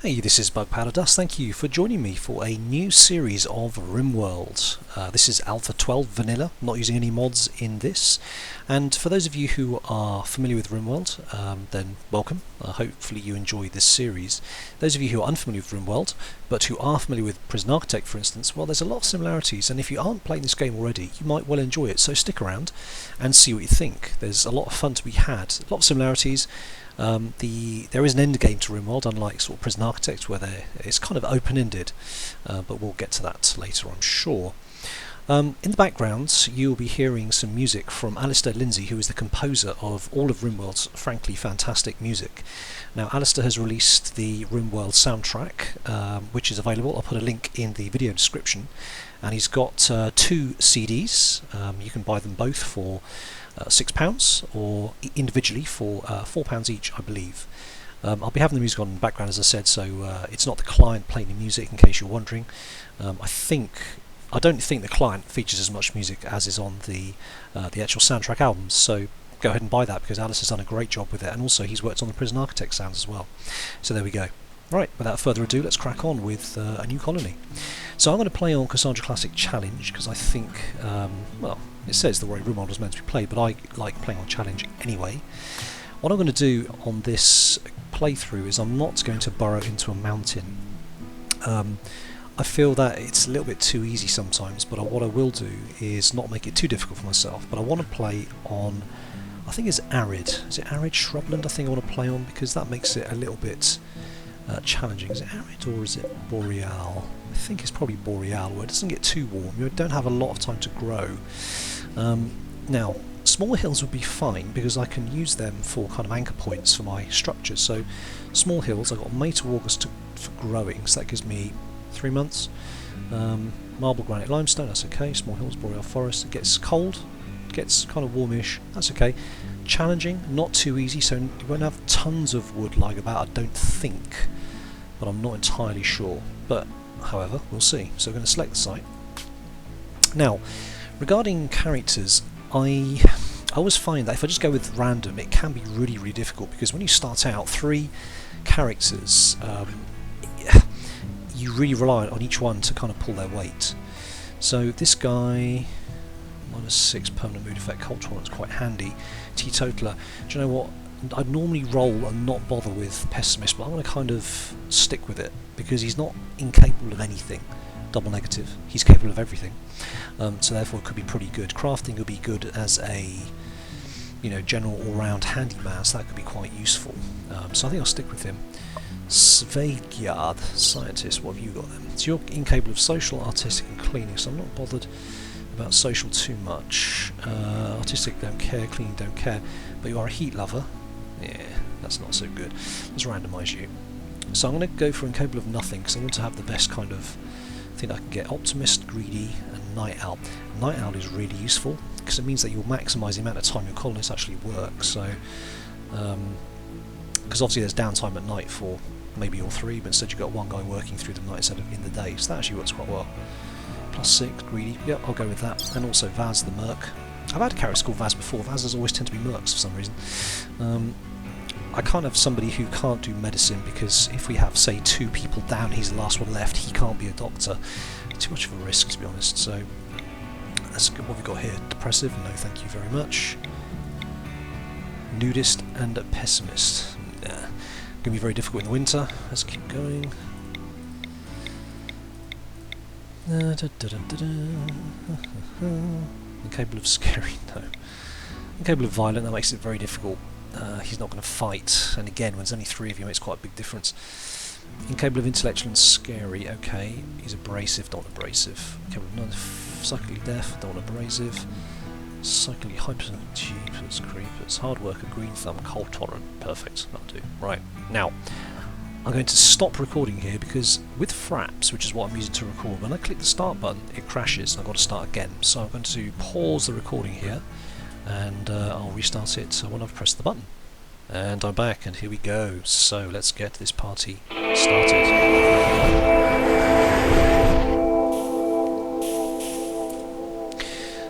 Hey, this is BugPowderDust. Thank you for joining me for a new series of Rimworld. This is Alpha 12 Vanilla, not using any mods in this. And for those of you who are familiar with Rimworld, then welcome. Hopefully you enjoy this series. Those of you who are unfamiliar with Rimworld, but who are familiar with Prison Architect, for instance, well, there's a lot of similarities, and if you aren't playing this game already, you might well enjoy it, so stick around and see what you think. There's a lot of fun to be had, a lot of similarities. There is an end game to Rimworld, unlike sort of Prison Architect, where it's kind of open-ended, but we'll get to that later, I'm sure. In the background, you'll be hearing some music from Alistair Lindsay, who is the composer of all of Rimworld's frankly fantastic music. Now, Alistair has released the Rimworld soundtrack, which is available. I'll put a link in the video description. And he's got 2 CDs. You can buy them both for £6 or individually for £4 each, I believe. I'll be having the music on in the background, as I said, so it's not the client playing the music, in case you're wondering. I don't think the client features as much music as is on the actual soundtrack albums, so go ahead and buy that, because Alice has done a great job with it, and also he's worked on the Prison Architect sounds as well. So there we go. Right, without further ado, let's crack on with a new colony. So I'm going to play on Cassandra Classic Challenge, because I think, well, it says the way Rimworld was meant to be played, but I like playing on Challenge anyway. What I'm going to do on this playthrough is I'm not going to burrow into a mountain. I feel that it's a little bit too easy sometimes, but what I will do is not make it too difficult for myself. But I want to play on, I think it's arid. Is it arid shrubland? I think I want to play on, because that makes it a little bit challenging. Is it arid or is it boreal? I think it's probably boreal, where it doesn't get too warm. You don't have a lot of time to grow. Now, small hills would be fine, because I can use them for kind of anchor points for my structures. So small hills, I've got May to August for growing, so that gives me 3 months. Marble, granite, limestone, that's okay. Small hills, boreal forest. It gets cold, gets kind of warmish, that's okay. Challenging, not too easy, so you won't have tons of wood lying about, I don't think, but I'm not entirely sure. But however, we'll see. So we're going to select the site. Now, regarding characters, I always find that if I just go with random, it can be really, really difficult, because when you start out, 3 characters, you really rely on each one to kind of pull their weight. So this guy, -6 permanent mood effect, cold tolerance, quite handy. Teetotaler, do you know what? I'd normally roll and not bother with pessimist, but I'm going to kind of stick with it, because he's not incapable of anything. Double negative, he's capable of everything. So therefore it could be pretty good. Crafting would be good as a, you know, general all-round handyman, so that could be quite useful. So I think I'll stick with him. Sveigyard, scientist, what have you got then? So you're incapable of social, artistic and cleaning, so I'm not bothered about social too much. Artistic, don't care. Cleaning, don't care. But you are a heat lover. Yeah, that's not so good. Let's randomise you. So I'm going to go for incapable of nothing, because I want to have the best kind of thing I can get. Optimist, greedy and night owl. Night owl is really useful, because it means that you'll maximise the amount of time your colonists actually work. So because obviously there's downtime at night for maybe all 3, but instead you've got one guy working through the night instead of in the day, so that actually works quite well. +6, greedy, yep, I'll go with that. And also Vaz the Merc. I've had a character called Vaz before. Vazes always tend to be Mercs for some reason. I can't have somebody who can't do medicine, because if we have, say, 2 people down, he's the last one left, he can't be a doctor. Too much of a risk, to be honest. So let's look at what we've got here. Depressive, no thank you very much. Nudist and a pessimist. Nah. Going to be very difficult in the winter. Let's keep going. Incapable of scary, no. Incapable of violent, that makes it very difficult. He's not going to fight, and again, when there's only 3 of you, it makes quite a big difference. Incapable of intellectual and scary, okay. He's abrasive, not abrasive. Incapable of psychically deaf, don't want abrasive. Psychically hyper, jeepers, creepers. Hard worker, green thumb, cold tolerant, perfect, that'll do. Right, now, I'm going to stop recording here, because with Fraps, which is what I'm using to record, when I click the start button it crashes and I've got to start again. So I'm going to pause the recording here, and I'll restart it when I've pressed the button. And I'm back, and here we go. So let's get this party started.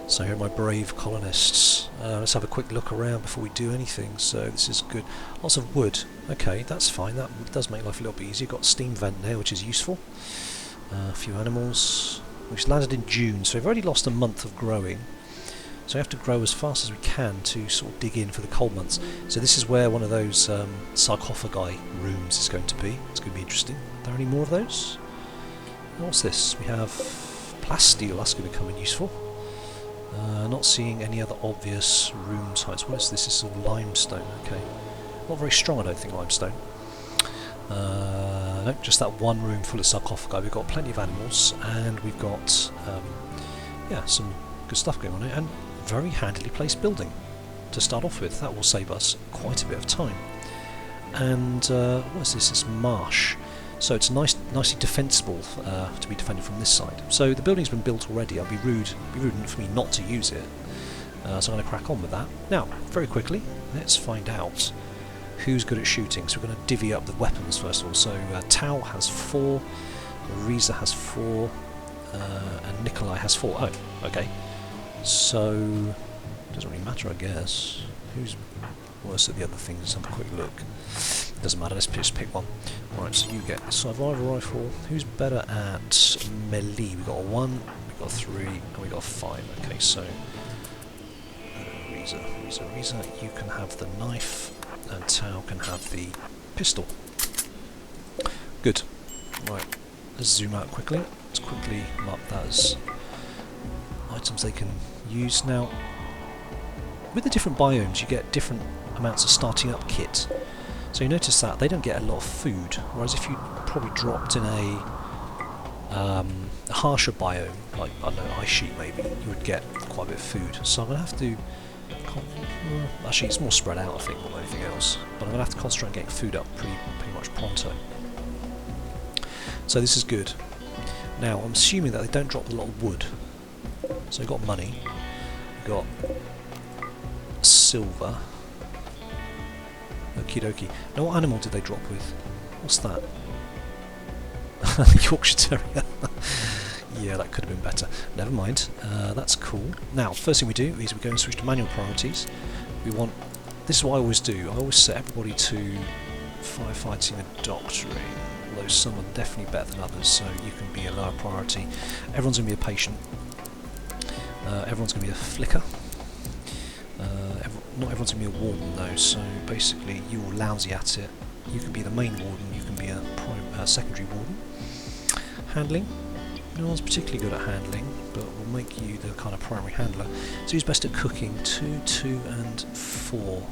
So here are my brave colonists. Let's have a quick look around before we do anything. So this is good. Lots of wood. Okay, that's fine. That does make life a little bit easier. Got a steam vent there, which is useful. A few animals. We've landed in June, so we've already lost a month of growing. So we have to grow as fast as we can to sort of dig in for the cold months. So this is where one of those sarcophagi rooms is going to be. It's going to be interesting. Are there any more of those? What's this? We have plasteel. That's going to come in useful. Not seeing any other obvious room types. What is this? This is all limestone. Okay. Not very strong, I don't think, limestone. No, just that one room full of sarcophagi. We've got plenty of animals, and we've got yeah, some good stuff going on here, and very handily placed building to start off with. That will save us quite a bit of time. And what is this? It's marsh. So it's nicely defensible to be defended from this side. So the building's been built already. It'd be rude for me not to use it. So I'm going to crack on with that. Now, very quickly, let's find out who's good at shooting. So we're going to divvy up the weapons first of all. So Tao has 4, Riza has 4, and Nikolai has 4. Oh, okay. So doesn't really matter, I guess. Who's worse at the other things? Let's have a quick look. Doesn't matter, let's just pick one. Right, so you get the survival rifle. Who's better at melee? We got a 1, we got a 3, and we got a 5. Okay, so Riza, you can have the knife, and Tao can have the pistol. Good. Right, let's zoom out quickly. Let's quickly mark that as items they can use. Now, with the different biomes, you get different amounts of starting up kit. So you notice that they don't get a lot of food, whereas if you probably dropped in a harsher biome, like, I don't know, ice sheet maybe, you would get quite a bit of food. So I'm going to have to... actually, it's more spread out, I think, than anything else. But I'm going to have to concentrate on getting food up pretty much pronto. So this is good. Now, I'm assuming that they don't drop a lot of wood. So we've got money, we've got silver. Okie dokie. Now, what animal did they drop with? What's that? Yorkshire Terrier. Yeah, that could have been better. Never mind. That's cool. Now, first thing we do is we go and switch to manual priorities. We want... This is what I always do. I always set everybody to firefighting and doctoring. Although some are definitely better than others, so you can be a lower priority. Everyone's going to be a patient. Everyone's going to be a flicker. Not everyone's going to be a warden though, so basically you're lousy at it. You can be the main warden, you can be a secondary warden. Handling. No one's particularly good at handling, but we'll make you the kind of primary handler. So who's best at cooking? 2, 2 and 4. Well,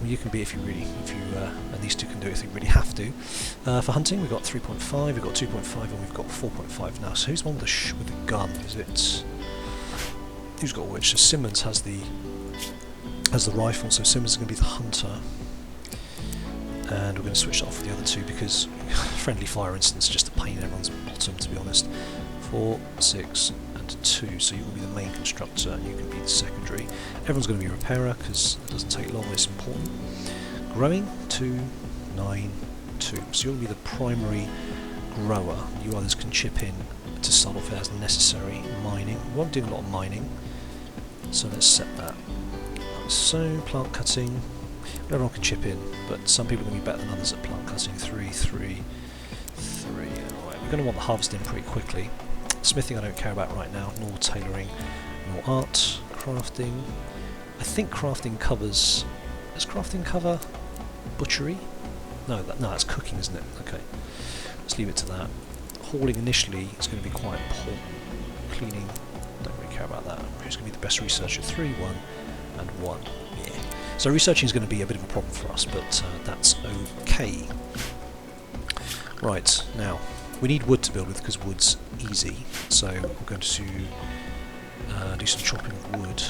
you can be and these two can do it if you really have to. For hunting we've got 3.5, we've got 2.5 and we've got 4.5 now. So who's one with the gun? Is it... Who's got which? So Simmons has the rifle, so Simmons is going to be the hunter, and we're going to switch that off with the other two because friendly fire instance is just a pain in everyone's bottom, to be honest. 4, 6 and 2, so you will be the main constructor and you can be the secondary. Everyone's going to be a repairer because it doesn't take long and it's important. Growing 2, 9, 2, so you'll be the primary grower. You others can chip in to start off as necessary. Mining, we won't do a lot of mining, so let's set that. So, plant cutting, everyone can chip in, but some people are going to be better than others at plant cutting. 3, 3, 3. Alright, we're going to want the harvesting pretty quickly. Smithing I don't care about right now, nor tailoring, nor art. Crafting, I think crafting covers... Does crafting cover butchery? No, that's cooking, isn't it? Okay, let's leave it to that. Hauling initially is going to be quite important. Cleaning, don't really care about that. Who's going to be the best researcher? 3, 1. And 1. Yeah. So researching is going to be a bit of a problem for us, but that's okay. Right, now we need wood to build with because wood's easy. So we're going to do some chopping of wood,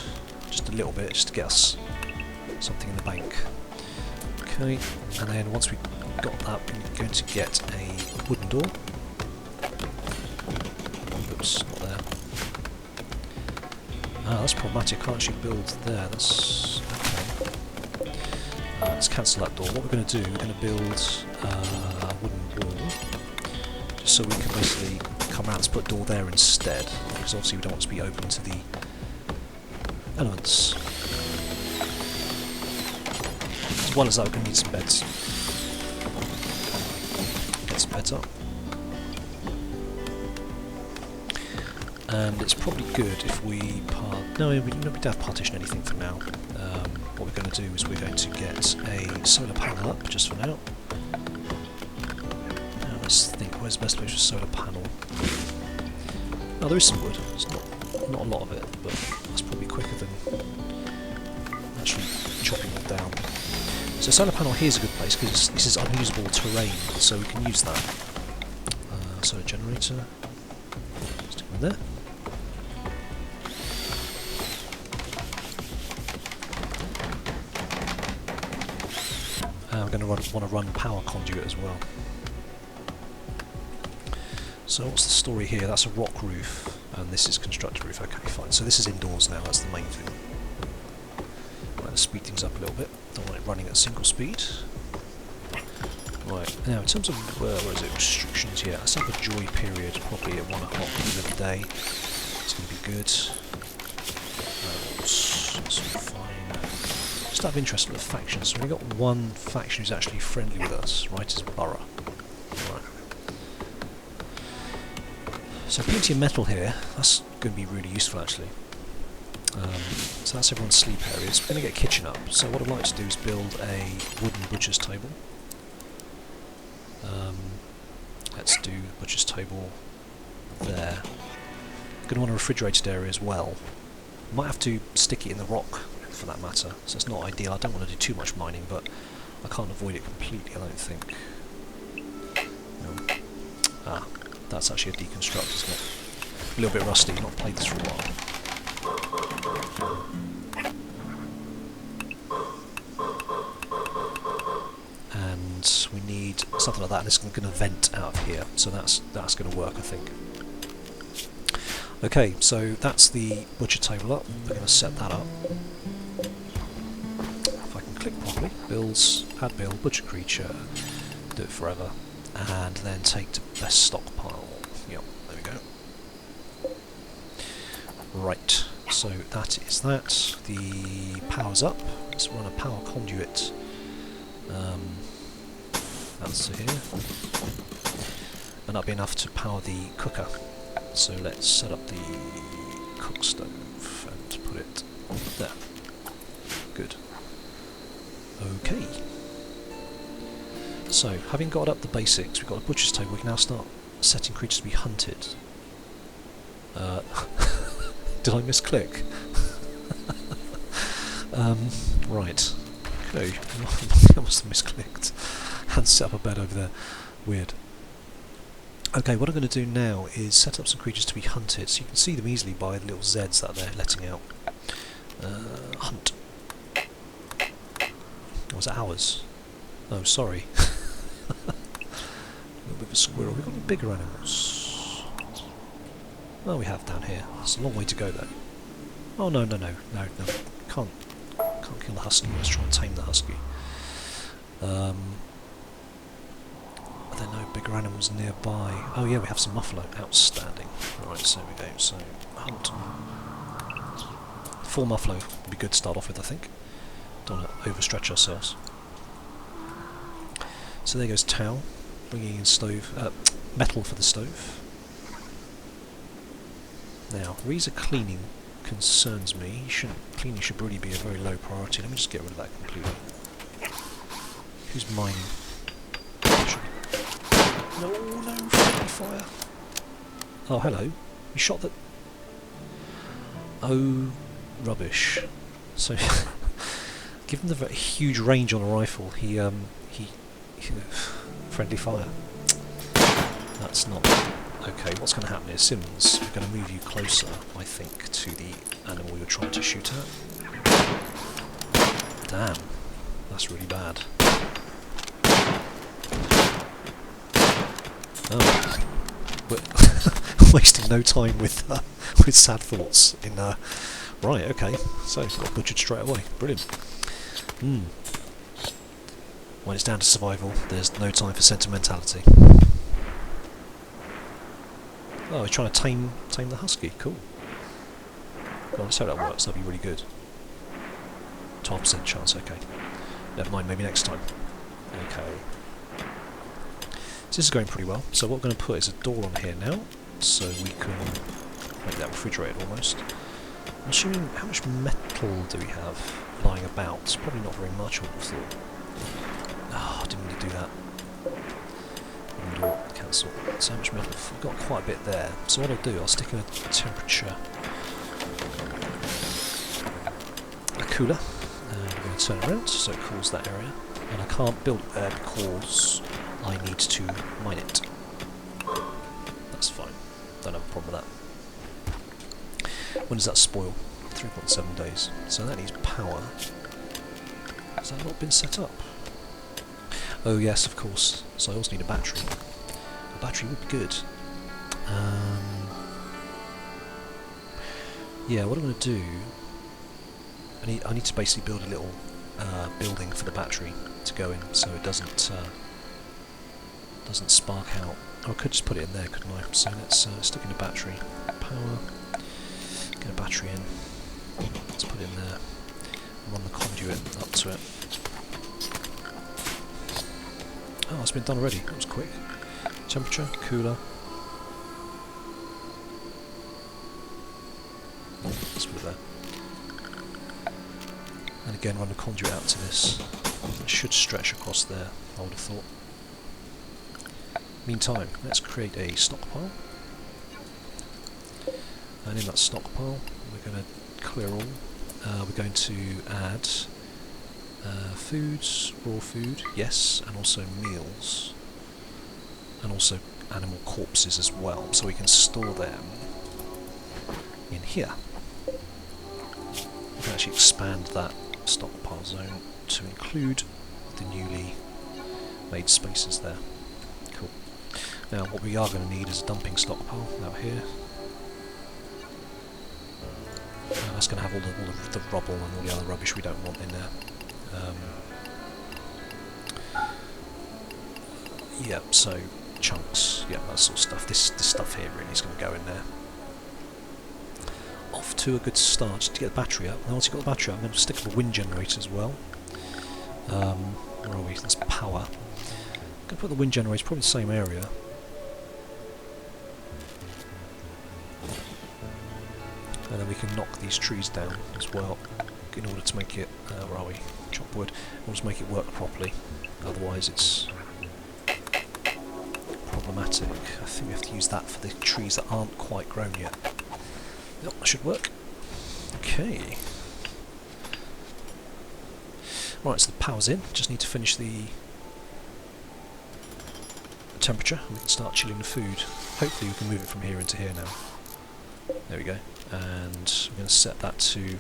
just a little bit, just to get us something in the bank. Okay, and then once we've got that, we're going to get a wooden door. Oops, not there. Ah, that's problematic. Can't actually build there. That's okay. Let's cancel that door. What we're going to do, we're going to build a wooden wall, just so we can basically come around and put a door there instead. Because obviously we don't want to be open to the elements. well as that, we're going to need some beds. Get some beds up. And it's probably good if we no, we don't have partition anything for now. What we're going to do is we're going to get a solar panel up just for now. Now let's think, where's the best place for a solar panel? Oh, there is some wood. It's not a lot of it, but that's probably quicker than actually chopping it down. So solar panel here is a good place because this is unusable terrain, so we can use that. Solar generator. Stick it in there. We're going to want to run power conduit as well. So what's the story here? That's a rock roof, and this is constructed roof. Okay, fine. So this is indoors now, that's the main thing. Right, let's speed things up a little bit. Don't want it running at single speed. Right, now in terms of, where is it, restrictions here, let's have a joy period, probably at 1 o'clock middle of the day. It's going to be good. That's fine. Just out of interest in the factions, so we've got one faction who's actually friendly with us, right, is Borough. Right. So plenty of metal here, that's going to be really useful actually. So that's everyone's sleep areas. We're going to get a kitchen up, so what I'd like to do is build a wooden butcher's table. Let's do butcher's table there. Going to want a refrigerated area as well. Might have to stick it in the rock for that matter, so it's not ideal. I don't want to do too much mining, but I can't avoid it completely, I don't think. No. Ah, that's actually a deconstruct, isn't it? A little bit rusty, not played this for a while. And we need something like that, and it's going to vent out of here, so that's going to work, I think. Okay, so that's the butcher table up. We're going to set that up. If I can click properly, builds, add build, butcher creature, do it forever, and then take to best stockpile. Yep, there we go. Right, so that is that. The power's up. Let's run a power conduit. That's here. And that'll be enough to power the cooker. So let's set up the cook stove and put it there. Good. Okay. So, having got up the basics, we've got a butcher's table, we can now start setting creatures to be hunted. Did I misclick? Right. Okay, I must have misclicked and set up a bed over there. Weird. Okay, what I'm going to do now is set up some creatures to be hunted, so you can see them easily by the little Zs that they're letting out. Hunt. Or was it ours? Oh, sorry. A little bit of a squirrel. We've got any bigger animals? Well, we have down here. It's a long way to go though. Oh no. Can't kill the husky. Let's try and tame the husky. Are there no bigger animals nearby? Oh yeah, we have some muffalo. Outstanding. Right, so we go. So hunt. 4 muffalo would be good to start off with, I think. Don't want to overstretch ourselves. So there goes Tau, bringing in stove, metal for the stove. Now, Reza cleaning concerns me. Cleaning should really be a very low priority. Let me just get rid of that completely. Who's mining? No, friendly fire. Oh, hello. You shot that. Oh, rubbish. So, given the very huge range on a rifle, he friendly fire. That's not okay. What's going to happen is, Simmons, we're going to move you closer, I think, to the animal you're trying to shoot at. Damn, that's really bad. Oh, we're wasting no time with sad thoughts. Right, okay. So got butchered straight away. Brilliant. When it's down to survival, there's no time for sentimentality. Oh, we're trying to tame the husky. Cool. Well, let's hope that works. That'd be really good. 12% chance. Okay. Never mind, maybe next time. Okay. So this is going pretty well. So what we're going to put is a door on here now, so we can make that refrigerated almost. I'm assuming, how much metal do we have lying about? It's probably not very much, I would have thought. Oh, I didn't mean to do that. Cancel. So how much metal? We've got quite a bit there. So what I'll do, I'll stick in a temperature cooler, and I'm going to turn it around so it cools that area. And I can't build it there because I need to mine it. That's fine. Don't have a problem with that. When does that spoil? 3.7 days. So that needs power. Has that not been set up? Oh yes, of course. So I also need a battery. A battery would be good. Yeah, what I'm going to do... I need to basically build a little building for the battery to go in, so it doesn't spark out. Oh, I could just put it in there, couldn't I? So let's stick in a battery. Power. Get a battery in. Let's put it in there. Run the conduit up to it. Oh, it's been done already. That was quick. Temperature, cooler. Let's put it there. And again, run the conduit out to this. It should stretch across there, I would have thought. Meantime, let's create a stockpile. And in that stockpile, we're going to clear all. We're going to add foods, raw food, yes, and also meals. And also animal corpses as well, so we can store them in here. We can actually expand that stockpile zone to include the newly made spaces there. Cool. Now what we are going to need is a dumping stockpile out here. And that's going to have all the rubble and all the other rubbish we don't want in there. Yeah, so chunks, yeah, that sort of stuff. This stuff here really is going to go in there. Off to a good start, just to get the battery up. Now once you've got the battery up, I'm going to stick up a wind generator as well. Where are we? That's power. I'm going to put the wind generator probably in the same area. And then we can knock these trees down as well in order to make it, where are we? Chop wood, in order to make it work properly. Otherwise it's problematic. I think we have to use that for the trees that aren't quite grown yet. Yep, that should work. Okay. Right, so the power's in. Just need to finish the temperature and we can start chilling the food. Hopefully we can move it from here into here now. There we go. And we're going to set that to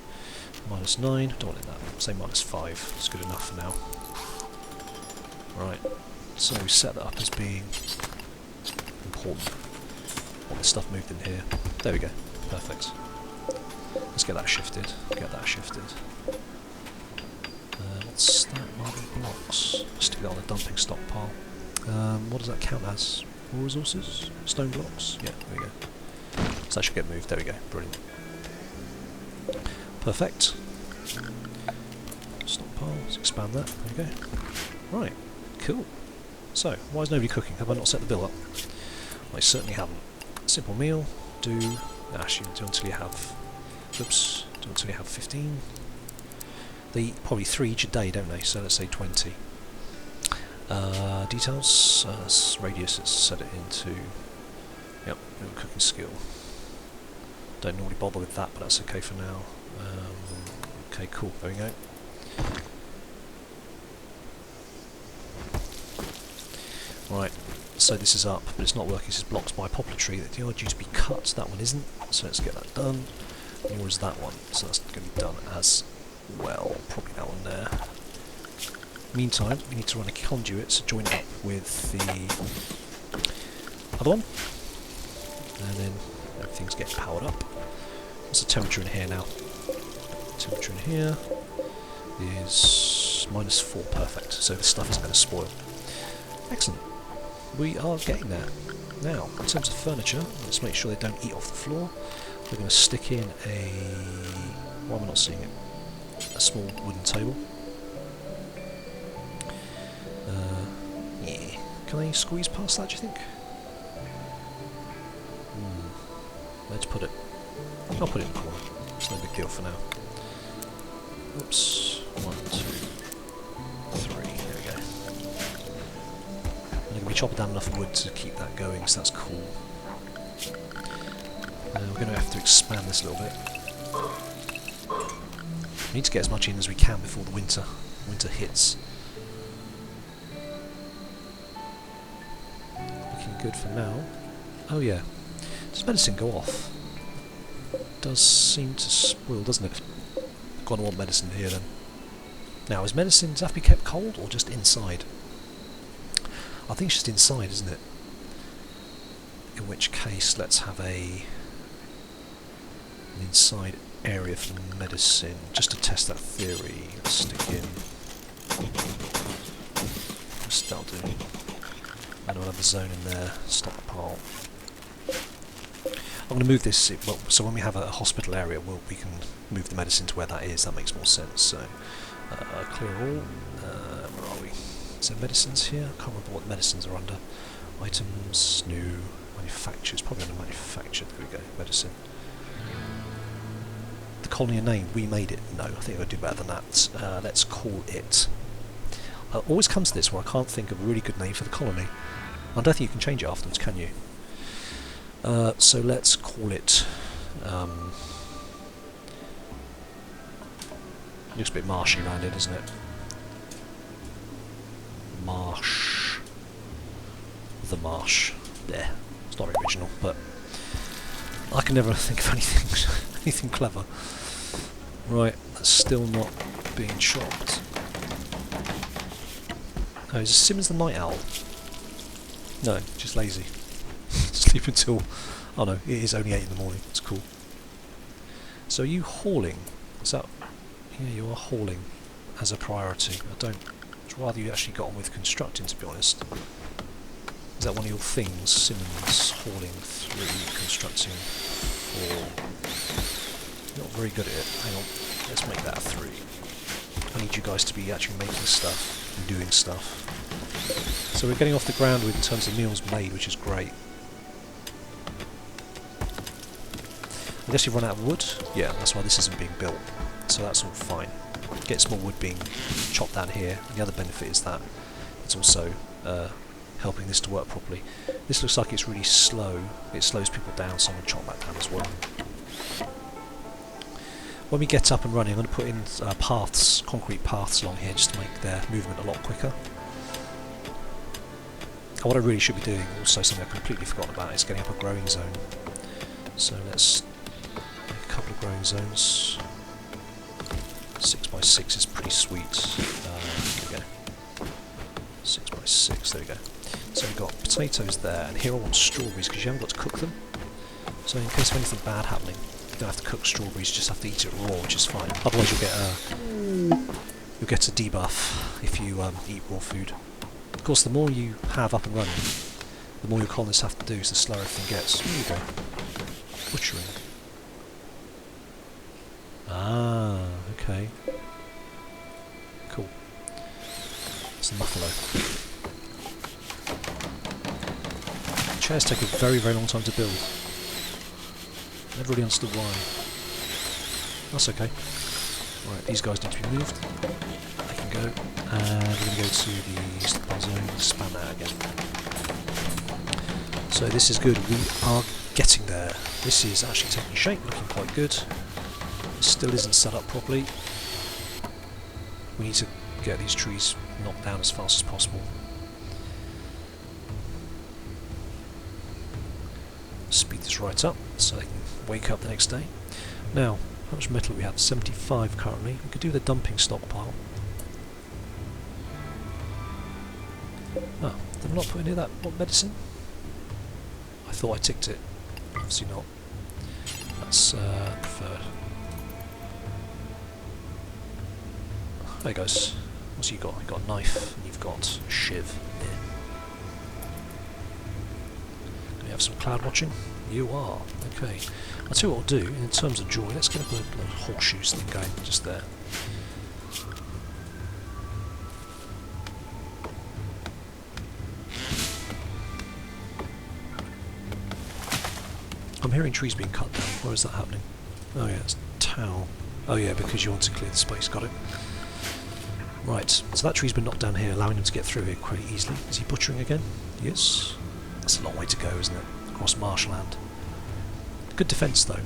-9. Don't want it that. Say -5. It's good enough for now. Right. So we set that up as being important. Want the stuff moved in here. There we go. Perfect. Let's get that shifted. Get that shifted. What's that? Marble blocks. Stick that on the dumping stockpile. What does that count as? Raw resources? Stone blocks? Yeah, there we go. So that should get moved. There we go. Brilliant. Perfect. Stockpile. Let's expand that. There we go. Right. Cool. So, why is nobody cooking? Have I not set the bill up? I certainly haven't. Simple meal. Do... Actually, do until you have... Oops. Do until you have 15. They eat probably 3 each a day, don't they? So let's say 20. Details. Radius, let's set it into... Yep, cooking skill. Don't normally bother with that, but that's okay for now. Okay, cool. There we go. Right, so this is up, but it's not working. This is blocks by poplar tree that are due to be cut. That one isn't, so let's get that done. Nor is that one, so that's going to be done as well. Probably that one there. Meantime, we need to run a conduit to join it up with the other one, and then everything's getting powered up. What's the temperature in here now? Temperature in here is -4, perfect. So this stuff isn't going to spoil. Excellent. We are getting there. Now, in terms of furniture, let's make sure they don't eat off the floor. We're going to stick in a... Why am I not seeing it? A small wooden table. I squeeze past that, do you think? Let's put it... I'll put it in the corner. It's no big deal for now. Oops. 1, 2, 3. There we go. I'm going to be chopping down enough wood to keep that going, so that's cool. We're going to have to expand this a little bit. We need to get as much in as we can before the winter hits. Looking good for now. Oh yeah. Does medicine go off? Does seem to spoil, doesn't it? Gonna want medicine here then. Now, does medicine have to be kept cold or just inside? I think it's just inside, isn't it? In which case, let's have an inside area for the medicine, just to test that theory. Let's stick in. That'll do. And we'll have a zone in there. Stockpile. I'm going to move this, well, so when we have a hospital area, we can move the medicine to where that is. That makes more sense. So, clear all. Where are we? Is there medicines here? I can't remember what medicines are under. Items, new, manufacturers, probably under manufacture. There we go, medicine. The colony name, we made it. No, I think I'll do better than that. Let's call it... I always come to this where I can't think of a really good name for the colony. I don't think you can change it afterwards, can you? So let's call it... looks a bit marshy around it, doesn't it? Marsh. The marsh. There. It's not very original, but I can never think of anything clever. Right, that's still not being chopped. Oh, is Simmons the night owl? No, just lazy. Sleep until... Oh no, it is only 8 in the morning. It's cool. So are you hauling? Is that... Yeah, you are hauling as a priority. I'd rather you actually got on with constructing, to be honest. Is that one of your things? Simmons, hauling 3, constructing 4. Not very good at it. Hang on, let's make that a 3. I need you guys to be actually making stuff and doing stuff. So we're getting off the ground in terms of meals made, which is great. I guess you've run out of wood? Yeah, that's why this isn't being built. So that's all fine. Get some more wood being chopped down here. And the other benefit is that it's also helping this to work properly. This looks like it's really slow. It slows people down, so I'm going to chop that down as well. When we get up and running, I'm going to put in paths, concrete paths along here, just to make their movement a lot quicker. And what I really should be doing, also something I completely forgot about, is getting up a growing zone. So let's make a couple of growing zones. 6x6 is pretty sweet. Here we go. 6x6, there we go. So we've got potatoes there, and here I want strawberries, because you haven't got to cook them. So in case of anything bad happening, you don't have to cook strawberries, you just have to eat it raw, which is fine. Otherwise you'll get a debuff if you eat raw food. Of course, the more you have up and running, the more your colonists have to do, so the slower everything gets. Here you go. Butchering. Ah, okay. Cool. It's a muffalo. Chairs take a very, very long time to build. Never really understood why. That's okay. Right, these guys need to be moved. They can go. And we're going to go to the stockpile zone, expand that again. So this is good. We are getting there. This is actually taking shape, looking quite good. It still isn't set up properly. We need to get these trees knocked down as fast as possible. Speed this right up so they can wake up the next day. Now, how much metal do we have? 75 currently. We could do the dumping stockpile. Oh, did I not put in here that medicine? I thought I ticked it. Obviously not. That's preferred. There goes. What's you got? You've got a knife and you've got a shiv. Yeah. Do you have some cloud watching? You are. Okay. I'll tell you what I'll do in terms of joy. Let's get a little horseshoes thing going just there. I'm hearing trees being cut down. Where is that happening? Oh yeah, it's towel. Oh yeah, because you want to clear the space. Got it. Right, so that tree's been knocked down here, allowing him to get through here quite easily. Is he butchering again? Yes. That's a long way to go, isn't it? Across marshland. Good defence though.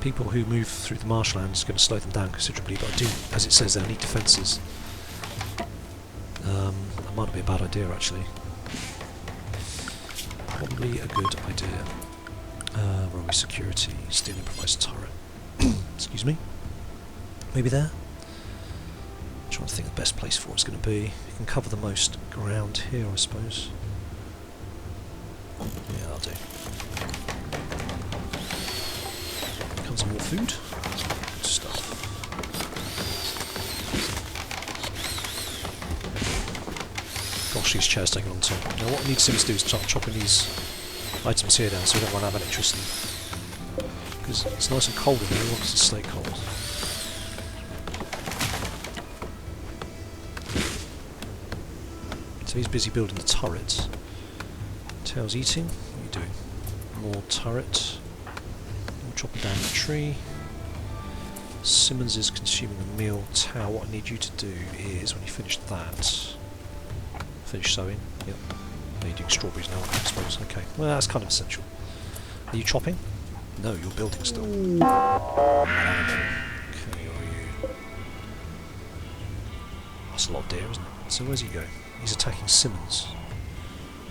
People who move through the marshland is going to slow them down considerably, but I do, as it says there, need defences. That might not be a bad idea actually. Probably a good idea. Where are we? Security. Steel improvised turret. Excuse me. Maybe there? I'm trying to think the best place for it's going to be. You can cover the most ground here, I suppose. Yeah, that'll do. Comes some more food. Good stuff. Gosh, these chairs take a long time. Now what I need Sims to do is start chopping these items here down so we don't run out of electricity. Because it's nice and cold in here, we want it to stay cold. So he's busy building the turret. Tails eating. What are you doing? More turret. More chopping down the tree. Simmons is consuming a meal. Tao, what I need you to do is, when you finish that, finish sowing. Yep. Are you doing strawberries now, I suppose? Okay. Well, that's kind of essential. Are you chopping? No, you're building still. Okay, are you? That's a lot of deer, isn't it? So where's he going? He's attacking Simmons.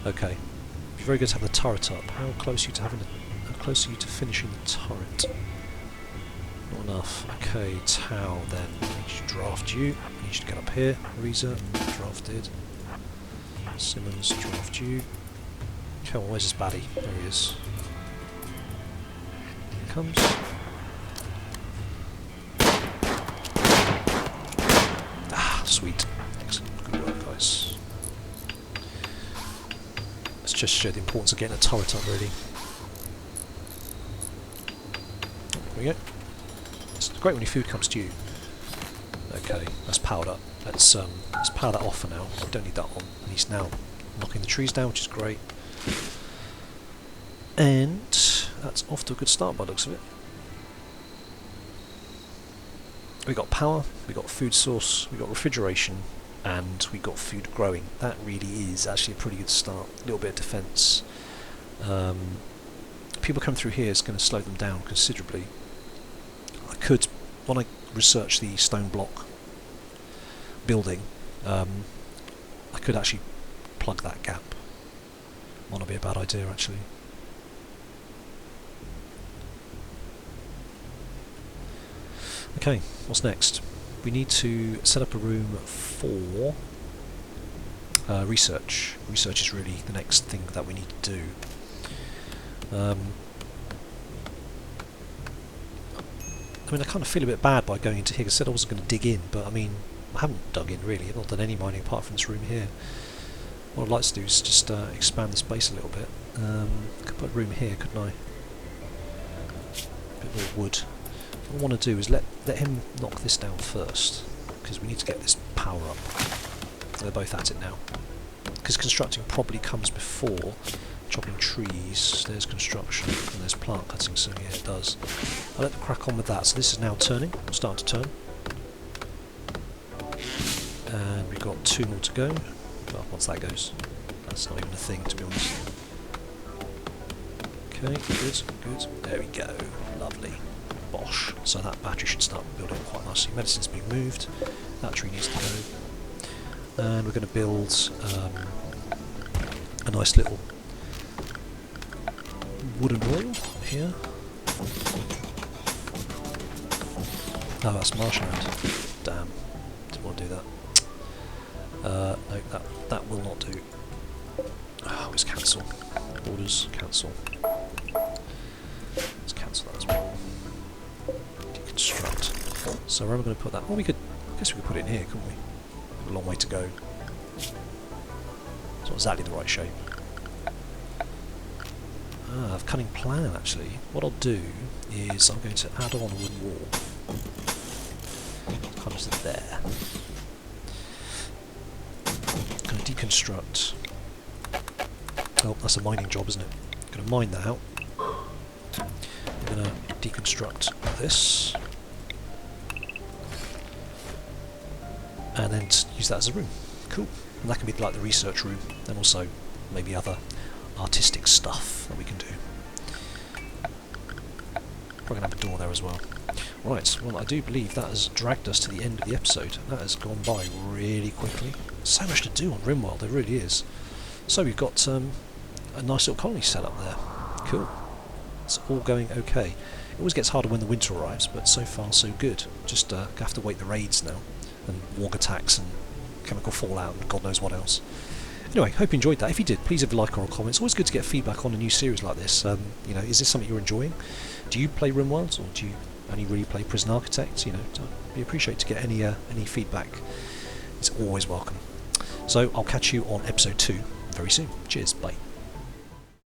Okay. It'd be very good to have the turret up. How close are you to having how close are you to finishing the turret? Not enough. Okay, Tau then. I need you to draft you. I need you to get up here. Reza, drafted. Simmons, draft you. Come on, where's this baddie? There he is. Here he comes. Ah, sweet. Excellent. Good work, guys. Let's just show the importance of getting a turret up, really. There we go. It's great when your food comes to you. Okay, that's powered up. Let's power that off for now. I don't need that on. And he's now knocking the trees down, which is great. And that's off to a good start by the looks of it. We got power, we got food source, we got refrigeration, and we got food growing. That really is actually a pretty good start. A little bit of defence. People coming through here is going to slow them down considerably. I could, when I research the stone block building, I could actually plug that gap. Might not be a bad idea actually. Okay, what's next? We need to set up a room for research. Research is really the next thing that we need to do. I mean, I kind of feel a bit bad by going into here. I said I wasn't going to dig in, but I mean, I haven't dug in really. I've not done any mining apart from this room here. What I'd like to do is just expand the space a little bit. Could put a room here, couldn't I? A bit more wood. What I want to do is let him knock this down first, because we need to get this power up. They're both at it now. Because constructing probably comes before chopping trees. There's construction and there's plant cutting, so yeah, it does. I'll let them crack on with that. So this is now turning. We'll start to turn. And we've got 2 more to go. Well, once that goes, that's not even a thing, to be honest. Okay, good, good. There we go. Lovely. Bosh. So that battery should start building quite nicely. Medicine's being moved. That tree needs to go. And we're going to build a nice little wooden wall here. Oh, that's marshland. Damn. Didn't want to do that. No, that will not do. Oh, it's cancel. Orders, cancel. Let's cancel that as well. Deconstruct. So where am I going to put that? Well, I guess we could put it in here, couldn't we? A long way to go. It's not exactly the right shape. Ah, I've cunning plan actually. What I'll do is I'm going to add on a wooden wall. Kind of there. Going to deconstruct. Oh, that's a mining job, isn't it? Going to mine that out. going to deconstruct this and then use that as a room. Cool. And that can be like the research room, and also maybe other artistic stuff that we can do. Probably going to have a door there as well. Right, well I do believe that has dragged us to the end of the episode. That has gone by really quickly. So much to do on Rimworld, there really is. So we've got a nice little colony set up there. Cool. It's all going okay. It always gets harder when the winter arrives, but so far so good. Just have to wait the raids now, and warg attacks and chemical fallout and God knows what else. Anyway, hope you enjoyed that. If you did, please leave a like or a comment. It's always good to get feedback on a new series like this. You know, is this something you're enjoying? Do you play Rimworld, or do you only really play Prison Architect? You know, we appreciate to get any feedback. It's always welcome. So I'll catch you on episode 2 very soon. Cheers, bye.